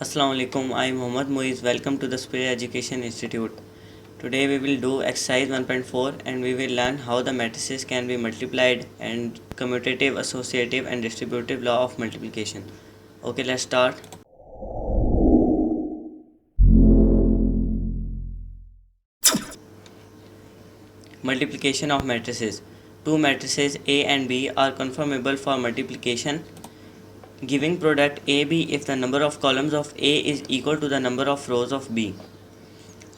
Assalamu alaikum. I am Mohammad Moiz. Welcome to the Superior Education Institute. Today we will do exercise 1.4 and we will learn how the matrices can be multiplied and commutative, associative and distributive law of multiplication. Okay, let's start. Multiplication of matrices. Two matrices A and B are conformable for multiplication, giving product AB if the number of columns of A is equal to the number of rows of B.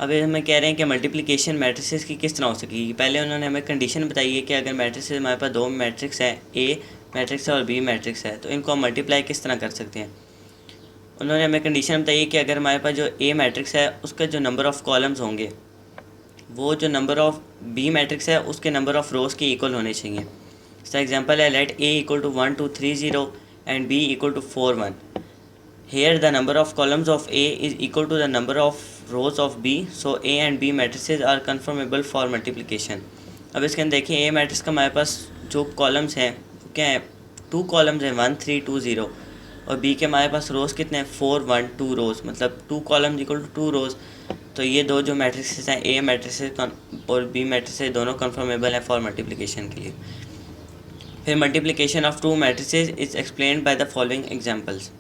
अब हमें कह रहे हैं कि multiplication matrices की किस तरह हो सकेगी। पहले उन्होंने हमें कंडीशन बताई है कि अगर मैट्रिसेस हमारे पास दो मैट्रिक्स है, ए मैट्रिक्स है और बी मैट्रिक्स है, तो इनको हम मल्टीप्लाई किस तरह कर सकते हैं। उन्होंने हमें कंडीशन बताई है कि अगर हमारे पास जो ए मैट्रिक्स है उसका जो नंबर ऑफ़ कॉलम्स होंगे वो जो नंबर ऑफ़ बी मैट्रिक्स है उसके नंबर ऑफ़ रोज़ के इक्वल होने चाहिए। इसका एग्जांपल है let A equal to 1 2 3 0 and B equal to 4 1। Here the number of columns of A is equal to the number of rows of B, so A and B matrices are conformable for multiplication. अब इसके अंदर देखिए A matrix का हमारे पास जो columns हैं क्या है, 2 कॉलम्स हैं 1 3 2 0 और B के हमारे पास रोज़ कितने हैं 4 1 2 रोज़, मतलब 2 कॉलम्स इक्वल टू 2 रोज़। तो ये दो जो मैट्रिक्स हैं A मैट्रिक्स और B मैट्रिक्स दोनों कन्फर्मेबल हैं फॉर मल्टीप्लिकेशन के लिए। फिर multiplication of to matrices is explained by the following examples.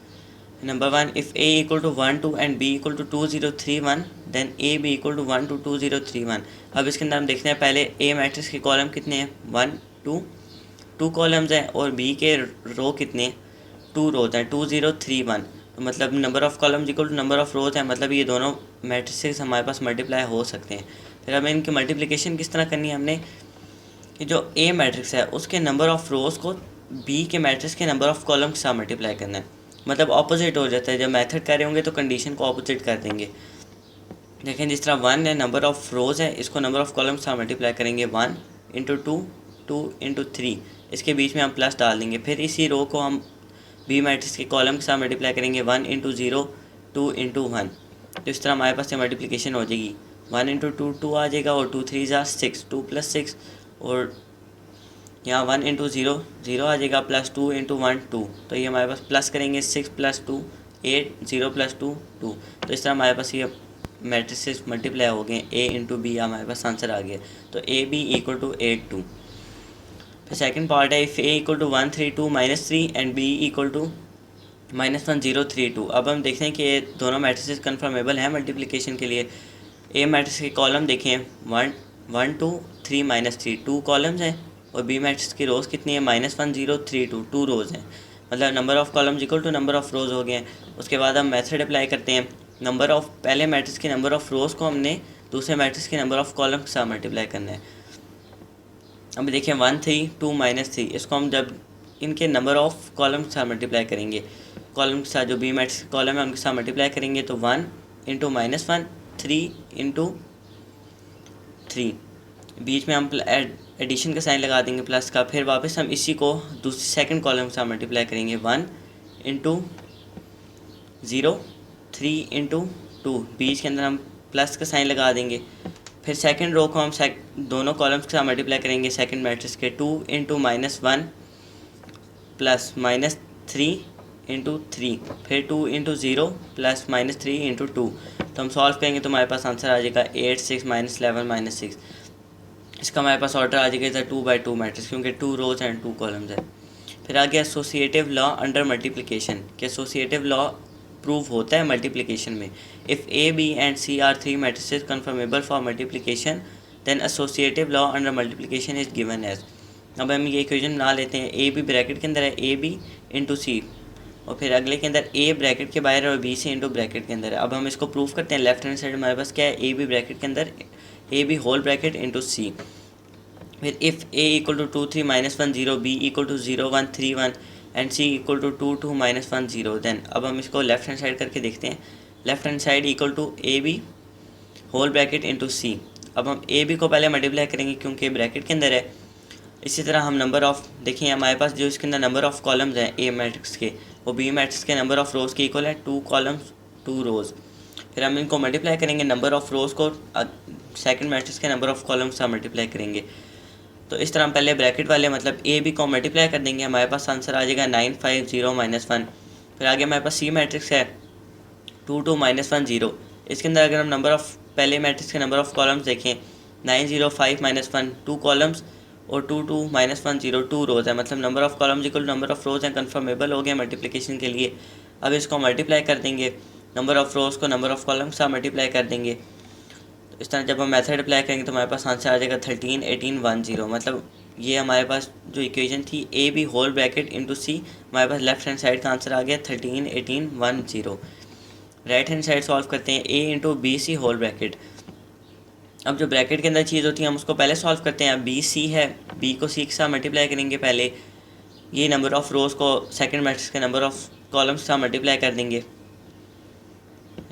Number 1, if A equal to 1 2 and B equal to 2 0 3 1, then A B equal to 1 2 2 0 3 1। अब इसके अंदर हम देखते हैं पहले A मैट्रिक्स के कॉलम कितने हैं 1 2 2 कॉलम्स हैं और B के रो कितने हैं 2 रोज हैं 2 0 3 1। तो मतलब number of columns equal to number of rows है, मतलब ये दोनों मैट्रिसेस हमारे पास मल्टीप्लाई हो सकते हैं। फिर हमें इनकी मल्टीप्लिकेशन किस तरह करनी है, हमने कि जो A मैट्रिक्स है उसके नंबर ऑफ़ रोज़ को B के मैट्रिक्स के नंबर ऑफ़ कॉलम के साथ मल्टीप्लाई करना है, मतलब ऑपोजिट हो जाता है। जब मेथड कर रहे होंगे तो कंडीशन को ऑपोजिट कर देंगे। देखें जिस तरह 1 है नंबर ऑफ़ रोज़ है, इसको नंबर ऑफ़ कॉलम के साथ मल्टीप्लाई करेंगे 1 इंटू 2 2 इंटू 3, इसके बीच में हम प्लस डाल देंगे। फिर इसी रो को हम बी मैट्रिक्स के कॉलम के साथ मल्टीप्लाई करेंगे 1 इंटू 0 2 इंटू 1। तो इस तरह हमारे पास ये मल्टीप्लिकेशन हो जाएगी 1 इंटू 2 2 आ जाएगा और 2 3 ज़ा 6 2 प्लस 6 और यहाँ 1 इंटू 0 0 आ जाएगा प्लस 2 इंटू 1 2। तो ये हमारे पास प्लस करेंगे 6 प्लस 2 8 0 प्लस 2 2। तो इस तरह हमारे पास ये मैट्रिसेस मल्टीप्लाई हो गए, ए इंटू बी हमारे पास आंसर आ गया। तो ए बी इक्वल टू 8 2। फिर सेकंड पार्ट है if A equal to 1 3 2 -3 and B equal to -1 0 3 2। अब हम देखते हैं कि ये दोनों मैट्रिसेस कन्फर्मेबल हैं मल्टीप्लिकेशन के लिए। ए मैट्रिक्स के कॉलम देखें 1 1 2 3 -3 2 कॉलम्स हैं और बी मैट्रिक्स की रोज़ कितनी है -1 0 3 2 2 रोज़ हैं, मतलब number of columns equal to number of rows हो गए हैं। उसके बाद हम मेथड अप्लाई करते हैं, नंबर ऑफ़ पहले मैट्रिक्स के नंबर ऑफ़ रोज़ को हमने दूसरे मैट्रिक्स के नंबर ऑफ़ कॉलम के साथ मल्टीप्लाई करना है। अब देखिए 1 3 2 -3, इसको हम जब इनके नंबर ऑफ़ कॉलम के साथ मल्टीप्लाई करेंगे, कॉलम के साथ जो बी मैट्रिक्स कॉलम है उनके साथ मल्टीप्लाई करेंगे तो 1 इंटू -1 3 इंटू 3, बीच में हम एडिशन का साइन लगा देंगे प्लस का। फिर वापस हम इसी को दूसरी सेकंड कॉलम के साथ मल्टीप्लाई करेंगे 1 इंटू 0 3 इंटू 2, बीच के अंदर हम प्लस का साइन लगा देंगे। फिर सेकंड रो को हम दोनों कॉलम्स के साथ मल्टीप्लाई करेंगे सेकंड मैट्रिक्स के 2 इंटू -1 प्लस -3 इंटू 3, फिर 2 इंटू 0 प्लस -3 इंटू 2। तो हम सॉल्व करेंगे तो हमारे पास आंसर आ जाएगा 8 6 -11 -6। इसका हमारे पास ऑर्डर आ जाएगा 2 बाई 2 मैट्रिक्स, क्योंकि 2 रोज एंड 2 कॉलम्स है। फिर आ गया एसोसिएटिव लॉ अंडर मल्टीप्लिकेशन, कि एसोसिएटिव लॉ प्रूव होता है मल्टीप्लिकेशन में। If A B and C are 3 matrices conformable for multiplication then associative law under multiplication is given as. अब हम ये इक्वेशन बना लेते हैं, ए बी ब्रैकेट के अंदर है ए बी इंटू सी और फिर अगले के अंदर ए ब्रैकेट के बाहर है और बी से इंटू ब्रैकेट के अंदर है। अब हम इसको प्रूव करते हैं, लेफ्ट हैंड साइड हमारे पास क्या है ए बी ब्रैकेट के अंदर A B whole bracket into C. फिर if A equal to 2 3 -1 0 B equal to 0 1 3 1 and C equal to 2 2 -1 0, then अब हम इसको लेफ्ट हैंड साइड करके देखते हैं। Left hand side equal to A B whole bracket into C. अब हम A B को पहले मल्टीप्लाई करेंगे क्योंकि ब्रैकेट के अंदर है। इसी तरह हम नंबर ऑफ़ देखिए हमारे पास जो इसके अंदर नंबर ऑफ़ कॉलम्स हैं ए मैट्रिक्स के, वो बी मैट्रिक्स के नंबर ऑफ़ रोज़ के इक्वल है 2 कॉलम्स 2 रोज़। फिर हम इनको मल्टीप्लाई करेंगे, नंबर ऑफ़ रोज़ को सेकंड मैट्रिक्स के नंबर ऑफ़ कॉलम्स के साथ मल्टीप्लाई करेंगे। तो इस तरह हम पहले ब्रैकेट वाले मतलब ए बी को मल्टीप्लाई कर देंगे, हमारे पास आंसर आ जाएगा 9 5 0 -1। फिर आगे हमारे पास सी मैट्रिक्स है 2 माइनस 1 0। इसके अंदर अगर हम नंबर ऑफ़ पहले मैट्रिक्स के नंबर ऑफ़ कॉलम्स देखें 9 0 5 माइनस 1 2 कॉलम्स और 2 2 माइनस 1 0 2 रोज़ है, मतलब number of columns equal number of rows हैं, कन्फर्मेबल हो गया मल्टीप्लिकेशन के लिए। अब इसको मल्टीप्लाई कर देंगे, नंबर ऑफ़ रोज़ को नंबर ऑफ़ कॉलम्स का मल्टीप्लाई कर देंगे। तो इस तरह जब हम मेथड अप्लाई करेंगे तो हमारे पास आंसर आ जाएगा 13 18 1 0। मतलब ये हमारे पास जो इक्वेशन थी A B whole bracket into C, हमारे पास लेफ्ट हैंड साइड का आंसर आ गया 13 18 1 0। राइट हैंड साइड सॉल्व करते हैं, A into B C whole bracket. अब जो ब्रैकेट के अंदर चीज़ होती है हम उसको पहले सॉल्व करते हैं। बी सी है, बी को सी के साथ मल्टीप्लाई करेंगे पहले, ये नंबर ऑफ़ रोज़ को सेकंड मैट्रिक्स के नंबर ऑफ़ कॉलम्स के साथ मल्टीप्लाई कर देंगे,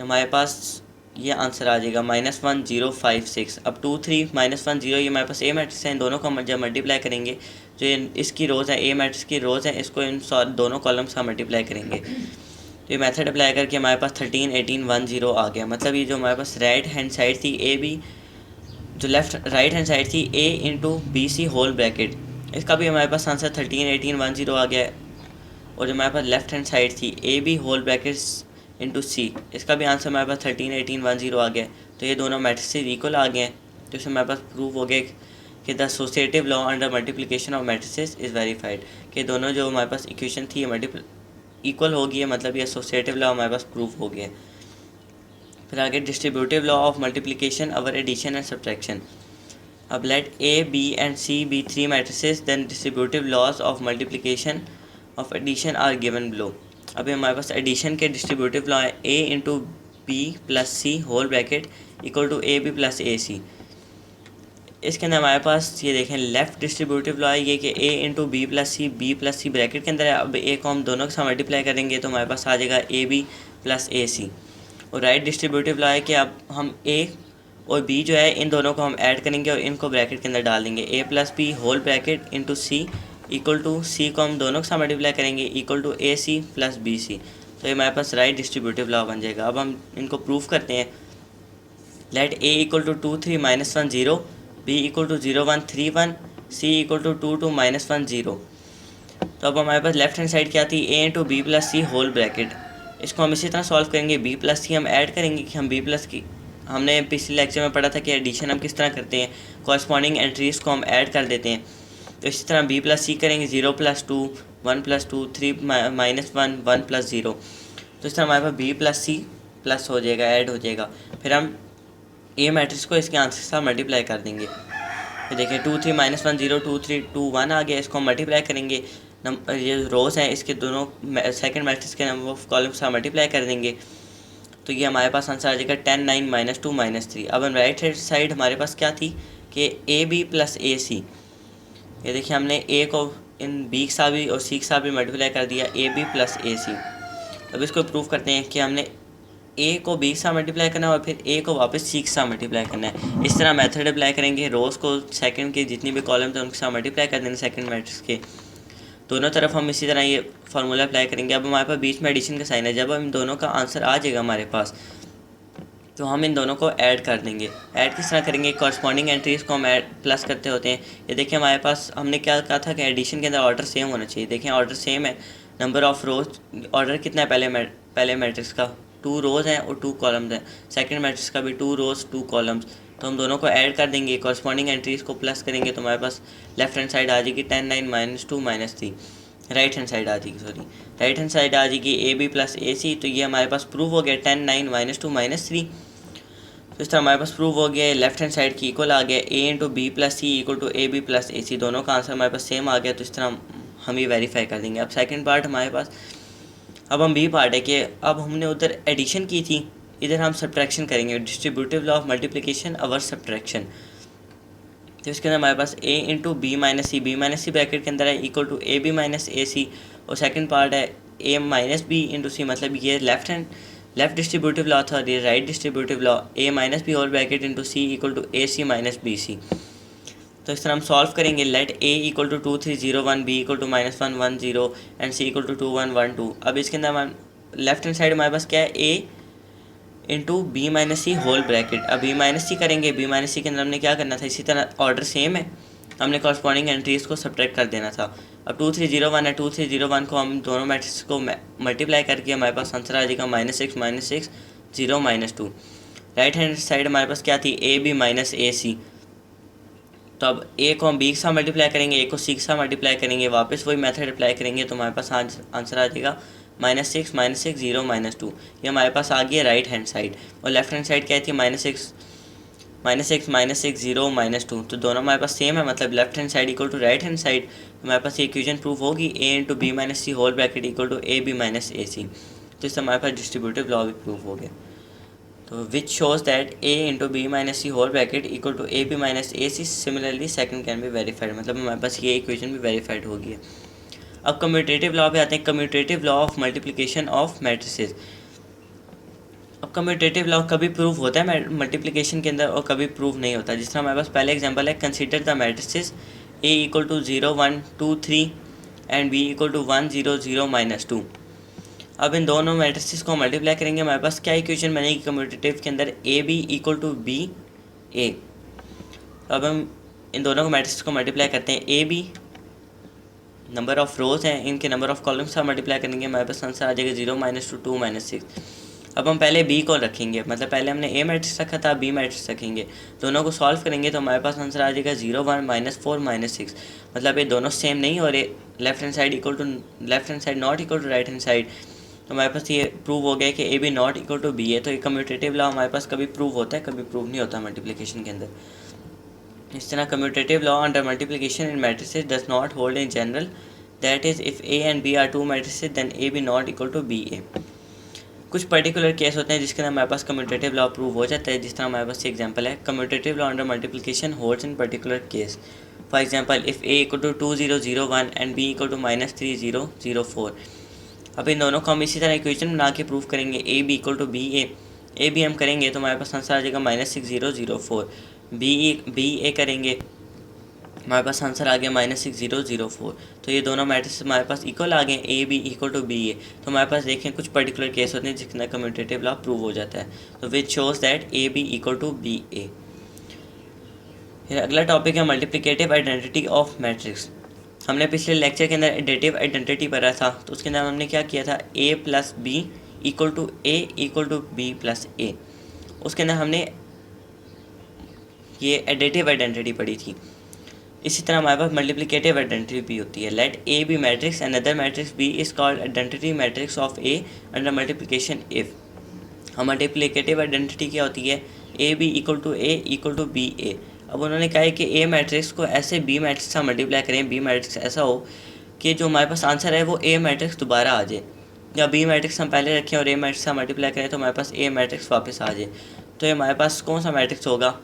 हमारे पास ये आंसर आ जाएगा -1 0 5 6। अब 2 3 -1 0 ये हमारे पास ए मैट्रिक्स है, इन दोनों को जब मल्टीप्लाई करेंगे जो इसकी रोज़ है, ए मैट्रिक्स की रोज़ है, इसको इन दोनों कॉलम्स का मल्टीप्लाई करेंगे। तो ये मेथड अप्लाई करके हमारे पास 13 18 1 0 आ गया। मतलब ये जो हमारे पास राइट हैंड साइड थी ए बी, जो राइट हैंड साइड थी A into B C whole bracket, इसका भी हमारे पास आंसर 13 18 1 0 आ गया है। और जो हमारे पास लेफ्ट हैंड साइड थी A B whole brackets into C, इसका भी आंसर हमारे पास 13 18 1 0 आ गया है। तो ये दोनों मैट्रिसेस इक्वल आ गए हैं, तो इससे हमारे पास प्रूफ हो गया कि the associative law under multiplication of matrices is verified, कि दोनों जो हमारे पास इक्वेशन थी ये इक्वल हो गई है, मतलब ये एसोसिएटिव लॉ हमारे पास प्रूफ हो गया है। फिर आगे distributive law of multiplication over addition and subtraction. अब let A B and C B 3 matrices, then distributive laws of multiplication of addition are given below. अभी हमारे पास एडिशन के डिस्ट्रीब्यूटिव लॉ है A into B plus C whole bracket equal to A B plus A C. इसके अंदर हमारे पास ये देखें लेफ़्ट डिस्ट्रीब्यूटिव लॉ है ये कि ए इंटू बी प्लस सी ब्रैकेट के अंदर है। अब ए को हम दोनों के साथ मल्टीप्लाई करेंगे तो हमारे पास आ जाएगा ए बी प्लस ए सी। और राइट डिस्ट्रीब्यूटिव लॉ है कि अब हम ए और बी जो है इन दोनों को हम ऐड करेंगे और इनको ब्रैकेट के अंदर डाल देंगे, A plus B whole bracket into C equal to C को हम दोनों के साथ मल्टीप्लाई करेंगे equal to A C plus B C. तो ये हमारे पास राइट डिस्ट्रीब्यूटिव लॉ बन जाएगा। अब हम इनको प्रूफ करते हैं। Let A equal to 2 3 -1 0, B equal to 0 1 3 1, C equal to 2 2 -1 0। तो अब हमारे पास लेफ्ट हैंड साइड क्या थी, A into B plus C whole bracket. इसको हम इसी तरह सॉल्व करेंगे, बी प्लस सी हम ऐड करेंगे कि हम बी प्लस की, हमने पिछले लेक्चर में पढ़ा था कि एडिशन हम किस तरह करते हैं, कॉरस्पॉन्डिंग एंट्रीज़ को हम ऐड कर देते हैं। तो इसी तरह बी प्लस सी करेंगे 0 + 2 1 + 2 3 -1 1 + 0। तो इस तरह हमारे पास बी प्लस सी प्लस हो जाएगा, ऐड हो जाएगा। फिर हम ए मैट्रिक्स को इसके आंसर के साथ मल्टीप्लाई कर देंगे। तो देखिए 2 3 -1 0 2 3 2 1 आ गया। इसको हम मल्टीप्लाई करेंगे, ये रोज़ हैं इसके दोनों सेकंड मैट्रिक्स के नंबर ऑफ कॉलम के साथ मल्टीप्लाई कर देंगे। तो ये हमारे पास आंसर आ जाएगा 10 9 -2 -3। अब हम राइट हैंड साइड हमारे पास क्या थी कि A B plus A C. ये देखिए हमने ए को इन बी के साथ भी और सी के साथ भी मल्टीप्लाई कर दिया, ए बी प्लस ए सी। अब इसको प्रूफ करते हैं कि हमने ए को बी के साथ मल्टीप्लाई करना है और फिर ए को वापस सी के साथ मल्टीप्लाई करना है। इस तरह मेथड अप्लाई करेंगे, रोज़ को सेकंड के जितनी भी कॉलम थे उनके साथ मल्टीप्लाई कर देंगे सेकंड मैट्रिक्स के दोनों तरफ। हम इसी तरह ये फार्मूला अप्लाई करेंगे। अब हमारे पास बीच में एडिशन का साइन है, जब हम इन दोनों का आंसर आ जाएगा हमारे पास तो हम इन दोनों को ऐड कर देंगे। ऐड किस तरह करेंगे, कॉरस्पॉन्डिंग एंट्रीज़ को हम ऐड प्लस करते होते हैं। ये देखिए हमारे पास हमने क्या कहा था कि एडिशन के अंदर ऑर्डर सेम होना चाहिए। देखें ऑर्डर सेम है, नंबर ऑफ़ रोज ऑर्डर कितना है पहले मैट्रिक्स का 2 रोज़ हैं और 2 कॉलम्स हैं, सेकंड मैट्रिक्स का भी 2 रोज़ 2 कॉलम्स। तो हम दोनों को ऐड कर देंगे, कॉरस्पॉन्डिंग एंट्रीज़ को प्लस करेंगे तो हमारे पास लेफ्ट हैंड साइड आ जाएगी 10 9 -2 -3। राइट हैंड साइड आ जाएगी राइट हैंड साइड आ जाएगी ए बी प्लस ए सी। तो ये हमारे पास प्रूव हो गया 10 9 -2 -3। तो इस तरह हमारे पास प्रूव हो गया, लेफ्ट हैंड साइड की इक्वल आ गया, A into B plus C equal to A B plus A C. दोनों का आंसर हमारे पास सेम आ गया। तो इस तरह हम ये वेरीफाई कर देंगे। अब सेकंड पार्ट हमारे पास, अब हम बी पार्ट है कि अब हमने उधर एडिशन की थी, इधर हम सब्ट्रैक्शन करेंगे, distributive law of multiplication over subtraction. तो इसके अंदर हमारे पास A into B minus C bracket के अंदर है equal to A B minus A C. और सेकंड पार्ट है A minus B into C, मतलब ये लेफ्ट डिस्ट्रीब्यूटिव लॉ था, ये right distributive law A minus B whole bracket into C equal to A C minus B C. तो इस तरह हम सॉल्व करेंगे। Late A equal to 2 3 0 1, B equal to -1 1 0 and C equal to 2 1 1 2। अब इसके अंदर हमारे लेफ्ट हैंड साइड हमारे पास क्या है, A into B minus C whole bracket. अब बी माइनस सी करेंगे, बी माइनस सी के अंदर हमने क्या करना था, इसी तरह ऑर्डर सेम है, हमने कॉरस्पॉन्डिंग एंट्रीज़ को सब्ट्रैक्ट कर देना था। अब 2 3 0 1 है, 2 3 0 1 को हम दोनों मैट्रिक्स को मल्टीप्लाई करके हमारे पास आंसर आ जाएगा -6 0 -2। राइट हैंड साइड हमारे पास क्या थी, A B minus A C. तो अब ए को हम बी के साथ मल्टीप्लाई करेंगे, ए को सी के साथ मल्टीप्लाई करेंगे, वापस वही मेथड अप्लाई करेंगे तो हमारे पास आंसर आ जाएगा -6 0 -2। ये हमारे पास आ गया राइट हैंड साइड। और लेफ्ट हैंड साइड क्या थी, -6 0 -2। तो दोनों हमारे पास सेम है, मतलब left hand side equal to right hand side. हमारे पास ये इक्वेशन प्रूव होगी, a into B minus C whole bracket equal to A B minus A C. तो इससे हमारे पास डिस्ट्रीब्यूटिव लॉ भी प्रूव हो गया। तो which shows that a into B minus C whole bracket equal to A B minus A C, similarly second can be verified. मतलब हमारे पास ये इक्वेशन भी वेरीफाइड हो गई है। अब कम्यूटेटिव लॉ पे आते हैं, commutative law of multiplication of matrices. अब कम्यूटेटिव लॉ कभी प्रूव होता है मल्टीप्लिकेशन के अंदर और कभी प्रूव नहीं होता। जिस तरह हमारे पास पहले एग्जांपल है, consider the matrices a equal to 0 1 2 3 and b equal to 1 0 0 -2। अब इन दोनों मैट्रिसेस को मल्टीप्लाई करेंगे, हमारे पास क्या इक्वेशन बनेगी कम्यूटेटिव के अंदर, A B equal to B A. अब हम इन दोनों को मैट्रिक्स को मल्टीप्लाई करते हैं, A B number of rows हैं, इनके नंबर ऑफ कॉलम्स का मल्टीप्लाई करेंगे, हमारे पास आंसर आ जाएगा 0 -2 2 -6। अब हम पहले बी को रखेंगे, मतलब पहले हमने ए मैट्रिक्स रखा था, बी मैट्रिक्स रखेंगे, दोनों को सॉल्व करेंगे तो हमारे पास आंसर आ जाएगा 0 1 -4 -6। मतलब ये दोनों सेम नहीं हो रहे, left hand side not equal to right hand side. तो हमारे पास ये प्रूव हो गया कि A B not equal to B A. तो ये कम्यूटेटिव लॉ हमारे पास कभी प्रूव होता है, कभी प्रूव नहीं होता मल्टीप्लिकेशन के अंदर। इस तरह commutative law under multiplication in matrices does not hold in general, that is if A and B are two matrices then A B not equal to B A. कुछ पर्टिकुलर केस होते हैं जिसके अंदर हमारे पास कम्यूटेटिव लॉ प्रूव हो जाता है। जिस तरह हमारे पास एग्जांपल है, commutative law under multiplication holds in particular case. For example, if A equal to 2 0 0 1 and B equal to -3 0 0 4। अब इन दोनों को हम इसी तरह इक्वेशन बना के प्रूव करेंगे, A B equal to B A B हम करेंगे तो हमारे पास आंसर आ जाएगा -6 0 0 4। बी ए करेंगे, हमारे पास आंसर आ गया -6 0 0 4। तो ये दोनों मैट्रिक्स हमारे पास इक्वल आ गए, A B equal to B A. तो हमारे पास देखें कुछ पर्टिकुलर केस होते हैं जिसके अंदर कम्यूटेटिव लॉ प्रूव हो जाता है। तो which shows that A B equal to B A. फिर अगला टॉपिक है मल्टीप्लिकेटिव आइडेंटिटी ऑफ मैट्रिक्स। हमने पिछले लेक्चर के अंदर एडिटिव आइडेंटिटी पढ़ा था, तो उसके अंदर हमने क्या किया था, a plus B equal to A equal to B plus A. उसके अंदर हमने ये एडिटिव आइडेंटिटी पढ़ी थी। इसी तरह हमारे पास मल्टीप्लिकेटिव आइडेंटिटी भी होती है। Let A B matrix and other matrix B is called identity matrix of A under multiplication if. हम मल्टीप्लिकेटिव आइडेंटिटी क्या होती है, A B equal to A equal to B A. अब उन्होंने कहा है कि ए मैट्रिक्स को ऐसे बी मैट्रिक्स से मल्टीप्लाई करें, बी मैट्रिक्स ऐसा हो कि जो हमारे पास आंसर है वो ए मैट्रिक्स दोबारा आ जाए, या बी मैट्रिक्स हम पहले रखें और ए मैट्रिक्स से मल्टीप्लाई करें तो हमारे पास ए मैट्रिक्स वापस आ जाए। तो ये हमारे पास कौन सा मैट्रिक्स होगा,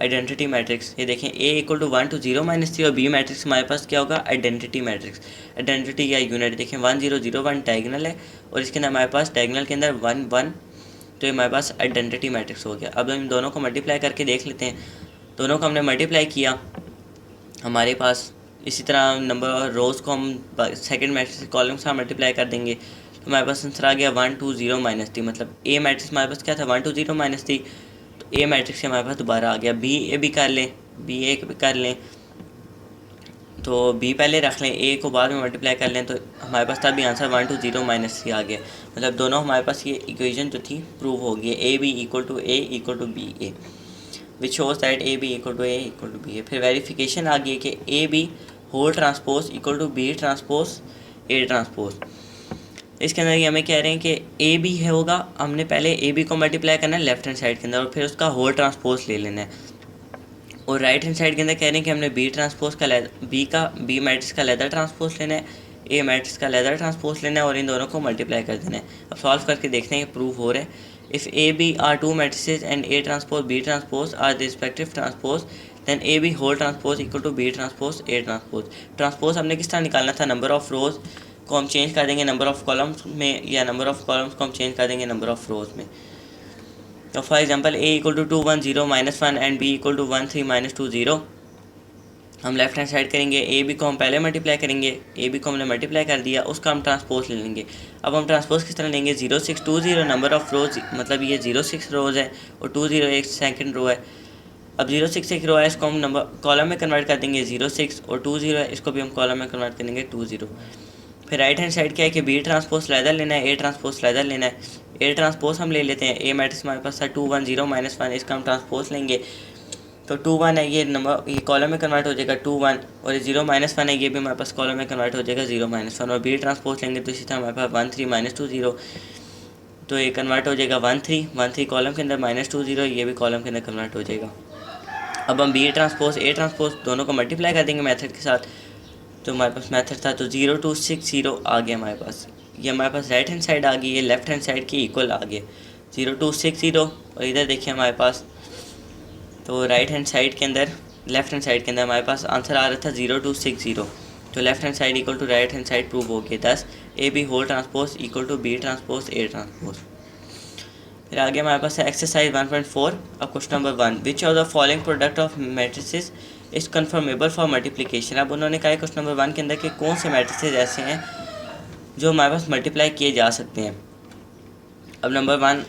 आइडेंटिटी मैट्रिक्स। ये देखें, ए इक्वल टू 1 to 0 -3 और बी मैट्रिक्स हमारे पास क्या होगा, आइडेंटिटी मैट्रिक्स। आइडेंटिटी या यूनिट देखें 1 0 0 1 डायगोनल है और इसके अंदर हमारे पास डायगोनल के अंदर 1 1, तो ये हमारे पास आइडेंटिटी मैट्रिक्स हो गया। अब हम दोनों को मल्टीप्लाई करके देख लेते हैं। दोनों को हमने मल्टीप्लाई किया, हमारे पास इसी तरह नंबर और रोज़ को हम सेकंड मैट्रिक्स कॉलम से मल्टीप्लाई कर देंगे तो हमारे पास आंसर आ गया 1 2 0 -3। मतलब ए मैट्रिक्स हमारे पास क्या था, 1 2 0 -3, तो ए मैट्रिक्स से हमारे पास दोबारा आ गया। बी ए भी कर लें, बी ए भी कर लें, तो बी पहले रख लें, ए को बाद में मल्टीप्लाई कर लें तो हमारे पास तभी आंसर 1 2 0 -3 आ गया। मतलब दोनों हमारे पास ये इक्वेशन जो थी प्रूव हो गई, A B equal to A equal to B A, which shows that A B equal to A equal to B A. फिर वेरिफिकेशन आ गई कि A B whole transpose equal to B transpose A transpose. इसके अंदर ये हमें कह रहे हैं कि ए बी है होगा, हमने पहले ए बी को मल्टीप्लाई करना है लेफ्ट हैंड साइड के अंदर और फिर उसका होल ट्रांसपोज ले लेना है, और राइट हैंड साइड के अंदर कह रहे हैं कि हमने बी ट्रांसपोज का बी मैट्रिक्स का लेदर ट्रांसपोज लेना है, ए मैट्रिक्स का लेदर ट्रांसपोज लेना है और इन दोनों को मल्टीप्लाई कर देना है। अब सॉल्व करके देखते हैं प्रूव हो रहा है। If A B are two matrices and A transpose B transpose are the respective transpose then A B whole transpose equal to B transpose A transpose. Transpose हमने किस तरह निकालना था, नंबर ऑफ रोज़ को हम चेंज कर देंगे number of columns में, या नंबर ऑफ कॉलम्स को हम चेंज कर देंगे नंबर ऑफ रोज़ में। तो for example A equal to 2 1 0 -1 and B equal to 1 3 -2 0। हम लेफ्ट हैंड साइड करेंगे, ए बी को हम पहले मल्टीप्लाई करेंगे, ए बी को हमने मल्टीप्लाई कर दिया, उसका हम ट्रांसपोज ले लेंगे। अब हम ट्रांसपोज किस तरह लेंगे, 0 6 2 0 नंबर ऑफ रोज़, मतलब ये 0 6 रोज़ है और 2 0 एक सेकंड रो है, अब 06 एक रो है, इसको हम नंबर कॉलम में कन्वर्ट कर देंगे 06, और 20 है, इसको भी हम कॉलम में कन्वर्ट करेंगे 20। फिर राइट हैंड साइड क्या है कि बी ट्रांसपोज लैदर लेना है, ए ट्रांसपोज लैदर लेना है। ए ट्रांसपोज हम ले लेते हैं, ए मैट्रिक्स हमारे पास था 2 1 0 -1, इसका हम ट्रांसपोज लेंगे तो 2 1 है, ये नंबर ये कॉलम में कन्वर्ट हो जाएगा 2 1, और ये 0 -1 है, ये भी हमारे पास कॉलम में कन्वर्ट हो जाएगा 0 -1, और बी ट्रांसपोज लेंगे तो इसी तरह हमारे पास 1 3 -2 0, तो ये कन्वर्ट हो जाएगा 1 3 कॉलम के अंदर -2 0, ये भी कॉलम के अंदर कन्वर्ट हो जाएगा। अब हम बी ट्रांसपोज ए ट्रांसपोज दोनों को मल्टीप्लाई कर देंगे मेथड के साथ, तो हमारे पास मेथड था तो 0 2 6 0 आ गया हमारे पास, ये हमारे पास राइट हैंड साइड आ गई, ये लेफ्ट हैंड साइड की इक्वल आ गया 0 2 6 0, और इधर देखिए हमारे पास तो राइट हैंड साइड के अंदर लेफ्ट हैंड साइड के अंदर हमारे पास आंसर आ रहा था 0 2 6 0, तो left hand side equal to right hand side prove हो गया, thus A B whole transpose equal to B transpose A transpose. फिर आगे हमारे पास है एक्सरसाइज 1.4। अब question number 1, which of the following product of matrices is conformable for multiplication. अब उन्होंने कहा है क्वेश्चन नंबर 1 के अंदर कि कौन से मैट्रिसेस ऐसे हैं जो हमारे पास मल्टीप्लाई किए जा सकते हैं। अब नंबर 1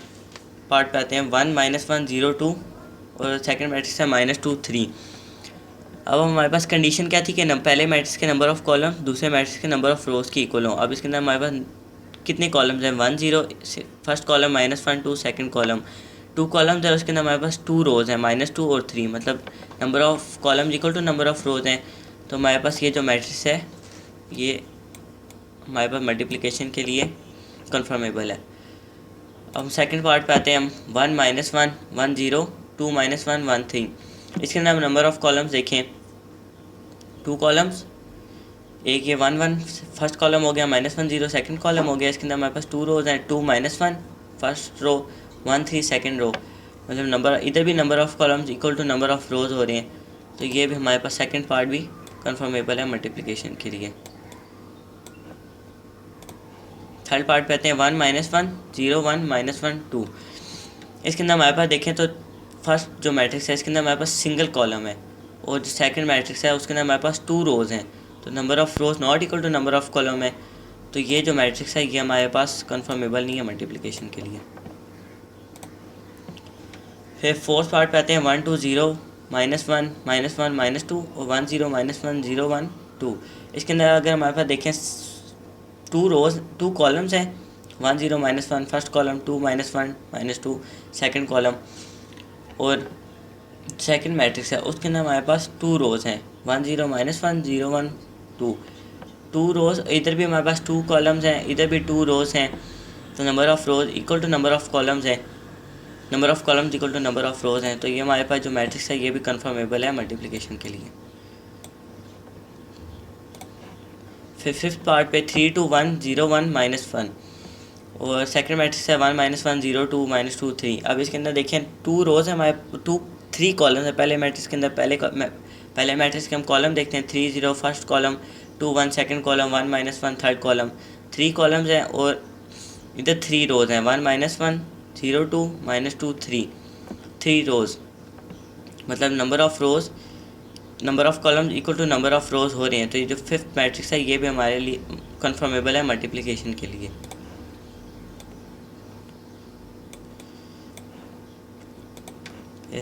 पार्ट पे आते हैं, 1 -1 0 2, और सेकंड मैट्रिक्स है -2 3। अब हमारे पास कंडीशन क्या थी कि पहले मैट्रिक्स के नंबर ऑफ कॉलम दूसरे मैट्रिक्स के नंबर ऑफ रोज की इक्वल हो। अब इसके अंदर हमारे पास कितने कॉलम्स हैं, 1 0, first column -1 2, second column 2 columns है, उसके अंदर हमारे पास 2 रोज़ हैं -2 और 3, मतलब number of columns equal to number of rows हैं। तो हमारे पास ये जो मैट्रिक्स है ये हमारे पास मल्टीप्लिकेशन के लिए कन्फर्मेबल है। अब हम सेकंड पार्ट पे आते हैं, हम 1 -1 1 0 2 -1 1 3। इसके अंदर हम नंबर ऑफ़ कॉलम्स देखें, 2 कॉलम्स, एक ये 1 1 फर्स्ट कॉलम हो गया, -1 0 सेकंड कॉलम हो गया, इसके अंदर हमारे पास 2 रोज़ हैं, 2 -1 फर्स्ट रो 1 3 सेकंड रो, मतलब नंबर इधर भी number of columns equal to number of rows हो रहे हैं, तो ये भी हमारे पास सेकंड पार्ट भी कन्फर्मेबल है मल्टीप्लिकेशन के लिए। थर्ड पार्ट पे आते हैं, 1 -1 0 1 -1 2। इसके अंदर हमारे पास देखें तो फर्स्ट जो मैट्रिक्स है इसके अंदर हमारे पास सिंगल कॉलम है, और जो सेकंड मैट्रिक्स है उसके अंदर हमारे पास 2 रोज़ हैं, तो number of rows not equal to number of column है, तो ये जो मैट्रिक्स है ये हमारे पास कन्फर्मेबल नहीं है मल्टीप्लिकेशन के लिए। फिर फोर्थ पार्ट पे आते हैं, 1 2 0 -1 -1 -2 और 1 0 -1 0 1 2। इसके अंदर अगर हमारे पास देखें 2 रोज़ 2 कॉलम्स हैं, 1 0 -1 फर्स्ट कॉलम, 2 -1 -2 सेकंड कॉलम, और सेकंड मैट्रिक्स है उसके अंदर हमारे पास 2 रोज़ हैं, 1 0 -1 0 1 2। 2 रोज़, इधर भी हमारे पास 2 कॉलम्स हैं, इधर भी 2 रोज़ हैं, तो number of rows equal to number of columns है, number of columns equal to number of rows हैं, तो ये हमारे पास जो मैट्रिक्स है ये भी कन्फर्मेबल है मल्टीप्लिकेशन के लिए। फिर फिफ्थ पार्ट पे 3 2 1 0 1 -1, और सेकंड मैट्रिक्स है 1 -1 0 2 -2 3। अब इसके अंदर देखें 2 रोज़ है हमारे 3 कॉलम्स है पहले मैट्रिक्स के अंदर, पहले मैट्रिक्स के हम कॉलम देखते हैं, 3 0 first column, 2 1 second column, 1 -1 third column, 3 columns हैं, और इधर 3 रोज़ हैं, 1 -1 0 2 -2 3 रोज़, मतलब number of rows number of columns equal to number of rows हो रहे हैं, तो ये जो फिफ्थ मैट्रिक्स है ये भी हमारे लिए कन्फर्मेबल है मल्टीप्लिकेशन के लिए।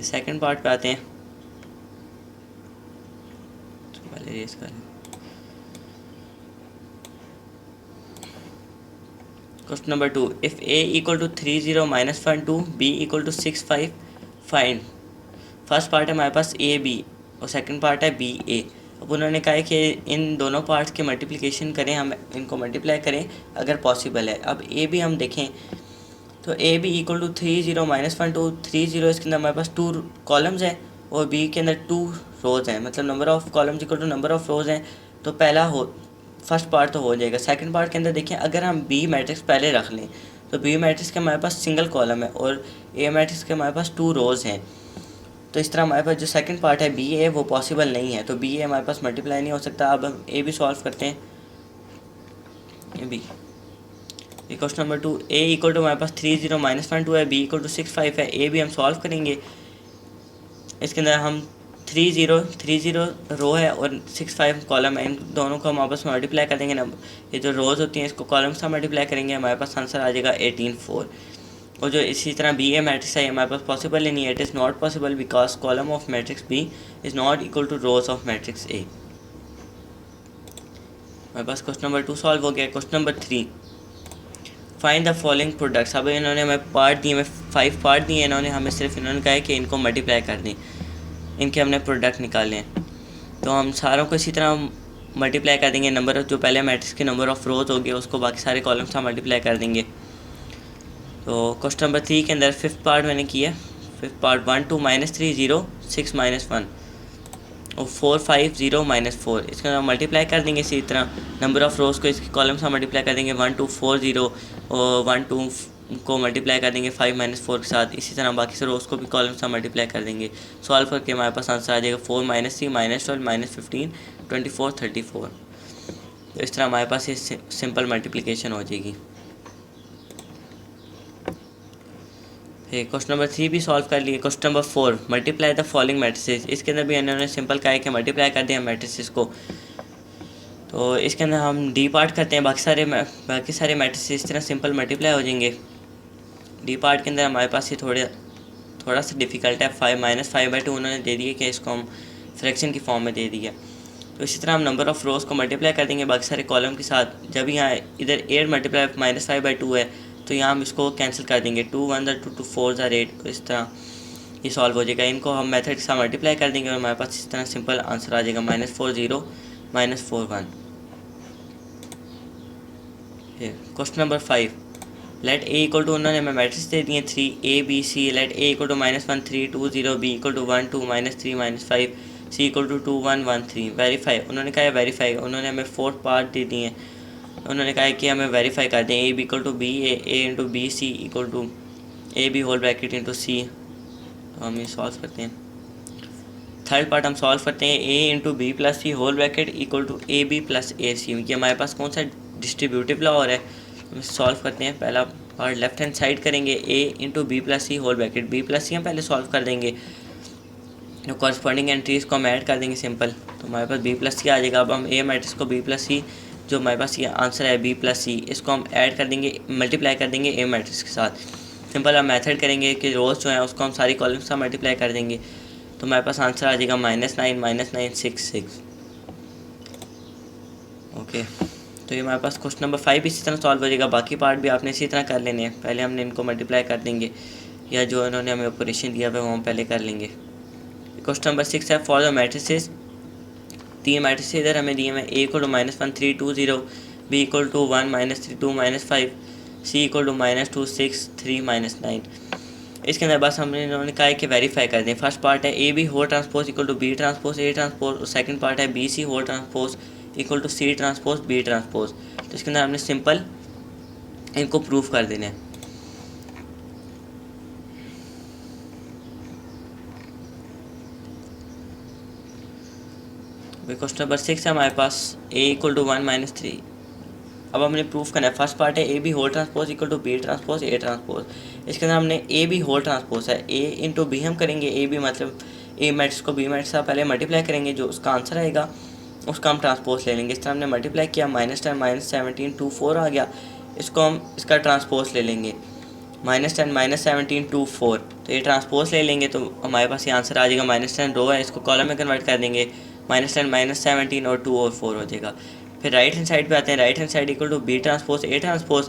सेकंड पार्ट पे आते हैं, पहले रेस कर question number 2, if a equal to 3 0 -1 2 b equal to 6 5 find. First part है हमारे पास a b और सेकंड पार्ट है b a। अब उन्होंने कहा है कि इन दोनों पार्ट्स के मल्टीप्लिकेशन करें, हम इनको मल्टीप्लाई करें अगर पॉसिबल है। अब a b हम देखें तो a b इक्वल टू 3 0 -1 2 3 0, इसके अंदर हमारे पास 2 कॉलम्स हैं और b के अंदर 2 रोज़ हैं, मतलब number of columns equal to number of rows हैं, तो पहला फर्स्ट पार्ट तो हो जाएगा। सेकंड पार्ट के अंदर देखें अगर हम बी मैट्रिक्स पहले रख लें तो बी मैट्रिक्स के हमारे पास सिंगल कॉलम है और ए मैट्रिक्स के हमारे पास 2 रोज़ हैं, तो इस तरह हमारे पास जो सेकंड पार्ट है बी ए वो पॉसिबल नहीं है, तो बी ए हमारे पास मल्टीप्लाई नहीं हो सकता। अब हम ए भी सॉल्व करते हैं, A B question number 2, A equal to हमारे पास 3 0 -1 2 है, बी इक्वल टू 6 5 है, ए भी हम सॉल्व करेंगे। इसके अंदर हम 3 0 रो है और 6 5 कॉलम है, इन दोनों को हम आपस में मल्टीप्लाई कर देंगे। ये जो रोज़ होती हैं इसको कॉलम से मल्टीप्लाई करेंगे, हमारे पास आंसर आ जाएगा 18 4, और जो इसी तरह बी ए मैट्रिक्स है हमारे पास पॉसिबल ही नहीं है, it is not possible because column of matrix B is not equal to rows of matrix A. हमारे पास क्वेश्चन नंबर 2 सॉल्व हो गया। Question number 3, find the following products. अब इन्होंने हमें पार्ट दिए, हमें 5 पार्ट दिए इन्होंने हमें, सिर्फ इन्होंने कहा है कि इनको मल्टीप्लाई कर दें, इनके हमने प्रोडक्ट निकाले हैं। तो हम सारों को इसी तरह मल्टीप्लाई कर देंगे, नंबर जो पहले मैट्रिक्स के नंबर ऑफ रोज हो गए उसको बाकी सारे कॉलम से मल्टीप्लाई कर देंगे। तो क्वेश्चन नंबर 3 के अंदर 5th पार्ट मैंने किया, 5th पार्ट 1 2 -3 0 6 -1 और 4 5 0 -4, इसके अंदर मल्टीप्लाई कर देंगे। इसी तरह नंबर ऑफ़ रोज़ को इसके कॉलम से मल्टीप्लाई कर देंगे, 1 2 4 0 और 1 2 को मल्टीप्लाई कर देंगे 5 -4 के साथ। इसी तरह बाकी से रोज़ को भी कॉलम से मल्टीप्लाई कर देंगे। सॉल्व करके हमारे पास आंसर आ जाएगा 4 -3 -12 -15 24 34। तो इस तरह हमारे पास ये सिंपल मल्टीप्लिकेशन हो जाएगी। क्वेश्चन नंबर 3 भी सॉल्व कर लिए। Question number 4, multiply the following matrices. इसके अंदर भी इन्होंने सिंपल कहा है कि मल्टीप्लाई कर दिया मैट्रिसेस को। तो इसके अंदर हम डी पार्ट करते हैं, बाकी सारे मैट्रिसेस इस तरह सिंपल मल्टीप्लाई हो जाएंगे। डी पार्ट के अंदर हमारे पास ये थोड़ा सा डिफ़िकल्ट है। 5 उन्होंने दे दिए कि इसको हम फ्रैक्शन की फॉर्म में दे दिया। तो इसी तरह हम नंबर ऑफ़ रोज़ को मल्टीप्लाई कर देंगे बाकी सारे कॉलम के साथ। जब यहाँ इधर 8 मल्टीप्लाई -5/2 है तो यहाँ हम इसको कैंसिल कर देंगे, 2 1 2 2 4 8। इस तरह ये सॉल्व हो जाएगा। इनको हम मेथड के साथ मल्टीप्लाई कर देंगे और हमारे पास इस तरह सिंपल आंसर आ जाएगा -4 0 -4 1। Question number 5, let A equal to, उन्होंने हमें मैट्रिक्स दे दिए 3 A B C। Let A equal to -1 3 2 0, B equal to 1 2 -3 -5, C equal to 2 1 1 3। Verify, उन्होंने कहा है वेरीफाई। उन्होंने हमें 4 पार्ट दे दिए हैं, उन्होंने कहा है कि हमें वेरीफाई कर दें। A B equal to B A into B C equal to A B whole bracket into C. तो हम ये सॉल्व करते हैं। थर्ड पार्ट हम सॉल्व करते हैं, A into B plus C whole bracket equal to A B plus A C. ये हमारे पास कौन सा डिस्ट्रीब्यूटिव लॉ और है, हम सॉल्व करते हैं। पहला पार्ट लेफ्ट हैंड साइड करेंगे, ए into B plus C whole bracket, B plus सी हम पहले सॉल्व कर देंगे, जो कॉरस्पॉन्डिंग एंट्रीज को हम ऐड कर देंगे सिंपल। तो हमारे पास बी प्लस सी आ जाएगा। अब हम ए मैट्रिक्स को बी प्लस सी, जो हमारे पास ये आंसर है बी प्लस सी, इसको हम ऐड कर देंगे, मल्टीप्लाई कर देंगे ए मैट्रिक्स के साथ। सिंपल हम मेथड करेंगे कि रोज़ जो है उसको हम सारी कॉलम से मल्टीप्लाई कर देंगे। तो हमारे पास आंसर आ जाएगा -9 6 6। ओके, तो ये हमारे पास क्वेश्चन नंबर 5 इसी तरह सॉल्व हो जाएगा। बाकी पार्ट भी आपने इसी तरह कर लेने हैं। पहले हमने इनको मल्टीप्लाई कर देंगे, या जो इन्होंने हमें ऑपरेशन दिया हुआ है वो हम पहले कर लेंगे। क्वेश्चन नंबर 6 है, फॉर द मैट्रिसेस। 3 मैट्रिक्स इधर हमें दिए हैं, A equal to -1 3 2 0, B equal to 1 -3 2 -5, C equal to -2 6 3 -9। इसके अंदर बस हमने इन्होंने कहा है कि वेरीफाई कर दें। फर्स्ट पार्ट है A B whole transpose equal to B transpose A transpose, और सेकंड पार्ट है B C whole transpose equal to C transpose B transpose. तो इसके अंदर हमने सिंपल इनको प्रूफ कर देना है। क्वेश्चन नंबर 6 है हमारे पास, ए इक्वल टू 1 -3। अब हमने प्रूफ करना है। फर्स्ट पार्ट है A B whole transpose equal to B transpose A transpose. इसके अंदर हमने ए बी होल ट्रांसपोज है, ए इंटू बी हम करेंगे, ए बी मतलब ए मैट्रिक्स को बी मैट्रिक्स से पहले मल्टीप्लाई करेंगे, जो उसका आंसर आएगा उसका हम ट्रांसपोज ले लेंगे। इस तरह हमने मल्टीप्लाई किया, -10 -17 2 4 आ गया, इसको हम इसका ट्रांसपोज ले लेंगे, -10 -17 2 4। तो ये ट्रांसपोज ले लेंगे तो हमारे पास ये आंसर आ जाएगा। -10 रो है, इसको कॉलम में कन्वर्ट कर देंगे, -10 -17 और 2 और 4 हो जाएगा। फिर राइट हैंड साइड पे आते हैं, right hand side equal to B transpose A transpose.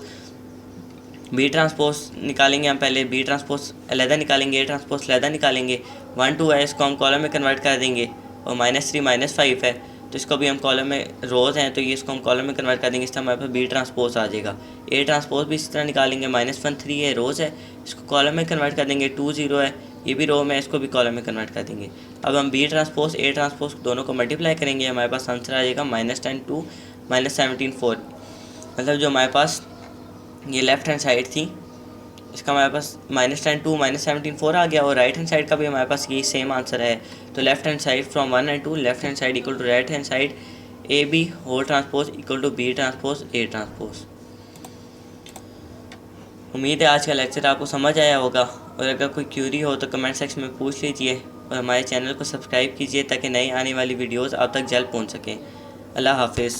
B transpose निकालेंगे हम पहले, बी ट्रांसपोज अलहदा निकालेंगे, ए ट्रांसपोज अलहदा निकालेंगे। 1 2 है, इसको हम कॉलम में कन्वर्ट कर देंगे, और -3 -5 है तो इसको भी हम कॉलम में, रोज़ हैं तो ये इसको हम कॉलम में कन्वर्ट कर देंगे। इस तरह हमारे पास बी ट्रांसपोज आ जाएगा। ए ट्रांसपोज भी इस तरह निकालेंगे, -1 3 है, रोज़ है, इसको कॉलम में कन्वर्ट कर देंगे। 2 0 है, ये भी रो में, इसको भी कॉलम में कन्वर्ट कर देंगे। अब हम बी ट्रांसपोज ए ट्रांसपोज दोनों को मल्टीप्लाई करेंगे, हमारे पास आंसर आ जाएगा -10 2 -17 4। मतलब जो हमारे पास ये लेफ़्ट हैंड साइड थी, इसका हमारे पास -10 2 -17 4 आ गया, और राइट हैंड साइड का भी हमारे पास यही सेम आंसर है। तो left hand side from 1 and 2, left hand side equal to right hand side, A B whole transpose equal to B transpose A transpose. उम्मीद है आज का लेक्चर आपको समझ आया होगा, और अगर कोई क्यूरी हो तो कमेंट सेक्शन में पूछ लीजिए, और हमारे चैनल को सब्सक्राइब कीजिए ताकि नई आने वाली वीडियोस आप तक जल्द पहुंच सकें। अल्लाह हाफिज़।